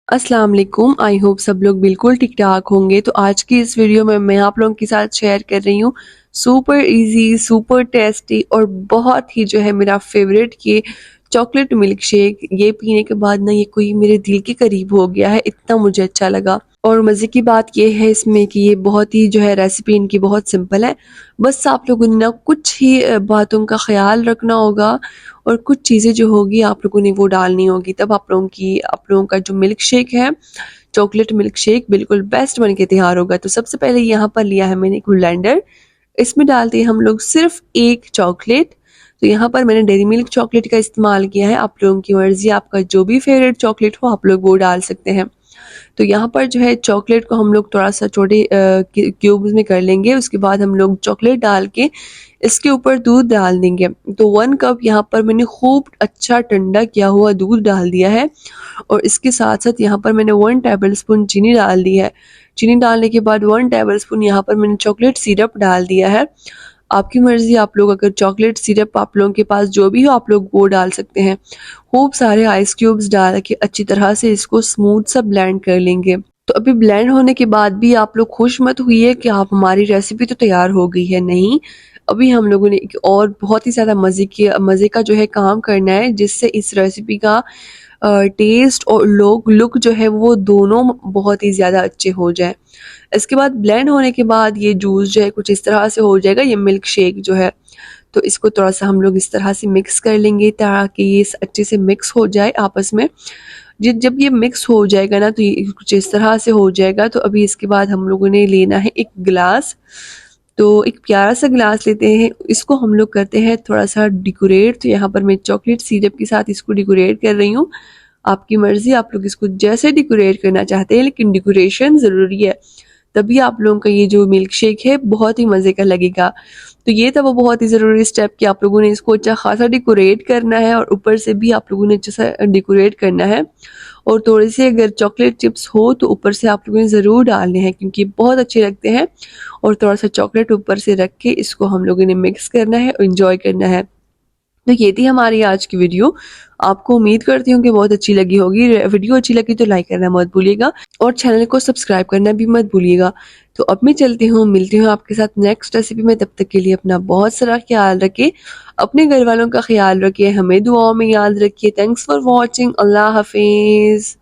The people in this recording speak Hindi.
अस्सलाम वालेकुम। आई होप सब लोग बिल्कुल ठीक ठाक होंगे। तो आज की इस वीडियो में मैं आप लोगों के साथ शेयर कर रही हूँ सुपर इजी, सुपर टेस्टी और बहुत ही जो है मेरा फेवरेट ये चॉकलेट मिल्क शेक। ये पीने के बाद ना ये कोई मेरे दिल के करीब हो गया है, इतना मुझे अच्छा लगा। और मज़े की बात ये है इसमें कि ये बहुत ही जो है रेसिपी इनकी बहुत सिंपल है। बस आप लोगों ने ना कुछ ही बातों का ख्याल रखना होगा और कुछ चीज़ें जो होगी आप लोगों ने वो डालनी होगी, तब आप लोगों का जो मिल्क शेक है, चॉकलेट मिल्क शेक बिल्कुल बेस्ट बन के तैयार होगा। तो सबसे पहले यहाँ पर लिया है मैंने एक ब्लेंडर। इसमें डालते हैं हम लोग सिर्फ एक चॉकलेट। तो यहाँ पर मैंने डेयरी मिल्क चॉकलेट का इस्तेमाल किया है। आप लोगों की मर्जी, आपका जो भी फेवरेट चॉकलेट हो आप लोग वो डाल सकते हैं। तो यहाँ पर जो है चॉकलेट को हम लोग थोड़ा सा छोटे क्यूब्स में कर लेंगे। उसके बाद हम लोग चॉकलेट डाल के इसके ऊपर दूध डाल देंगे। तो 1 कप यहाँ पर मैंने खूब अच्छा ठंडा किया हुआ दूध डाल दिया है और इसके साथ साथ यहाँ पर मैंने 1 टेबल स्पून चीनी डाल दी है। चीनी डालने के बाद 1 टेबल स्पून यहाँ पर मैंने चॉकलेट सिरप डाल दिया है। आपकी मर्जी, आप लोग अगर चॉकलेट सिरप आप लोगों के पास जो भी हो आप लोग वो डाल सकते हैं। खूब सारे आइस क्यूब्स डाल के अच्छी तरह से इसको स्मूथ सा ब्लेंड कर लेंगे। तो अभी ब्लेंड होने के बाद भी आप लोग खुश मत हुई कि आप हमारी रेसिपी तो तैयार हो गई है, नहीं। अभी हम लोगों ने एक और बहुत ही ज़्यादा मज़े का जो है काम करना है, जिससे इस रेसिपी का टेस्ट और लुक जो है वो दोनों बहुत ही ज़्यादा अच्छे हो जाए। इसके बाद ब्लेंड होने के बाद ये जूस जो है कुछ इस तरह से हो जाएगा, ये मिल्क शेक जो है। तो इसको थोड़ा सा हम लोग इस तरह से मिक्स कर लेंगे ताकि ये अच्छे से मिक्स हो जाए आपस में। जब ये मिक्स हो जाएगा ना तो ये कुछ इस तरह से हो जाएगा। तो अभी इसके बाद हम लोगों ने लेना है एक गिलास। तो एक प्यारा सा गिलास लेते हैं, इसको हम लोग करते हैं थोड़ा सा डेकोरेट। तो यहाँ पर मैं चॉकलेट सिरप के साथ इसको डेकोरेट कर रही हूँ। आपकी मर्जी, आप लोग इसको जैसे डेकोरेट करना चाहते हैं, लेकिन डेकोरेशन ज़रूरी है, तभी आप लोगों का ये जो मिल्क शेक है बहुत ही मज़े का लगेगा। तो ये था वो बहुत ही ज़रूरी स्टेप कि आप लोगों ने इसको अच्छा खासा डेकोरेट करना है और ऊपर से भी आप लोगों ने अच्छा सा डेकोरेट करना है। और थोड़ी सी अगर चॉकलेट चिप्स हो तो ऊपर से आप लोगों ने ज़रूर डालने हैं, क्योंकि बहुत अच्छे लगते हैं। और थोड़ा सा चॉकलेट ऊपर से रख के इसको हम लोगों ने मिक्स करना है और इंजॉय करना है। तो ये थी हमारी आज की वीडियो। आपको उम्मीद करती हूँ कि बहुत अच्छी लगी होगी। वीडियो अच्छी लगी तो लाइक करना मत भूलिएगा और चैनल को सब्सक्राइब करना भी मत भूलिएगा। तो अब मैं चलती हूँ, मिलती हूँ आपके साथ नेक्स्ट रेसिपी में। तब तक के लिए अपना बहुत सारा ख्याल रखिए, अपने घर वालों का ख्याल रखिए, हमें दुआओं में याद रखिए। Thanks for watching. अल्लाह हाफिज़।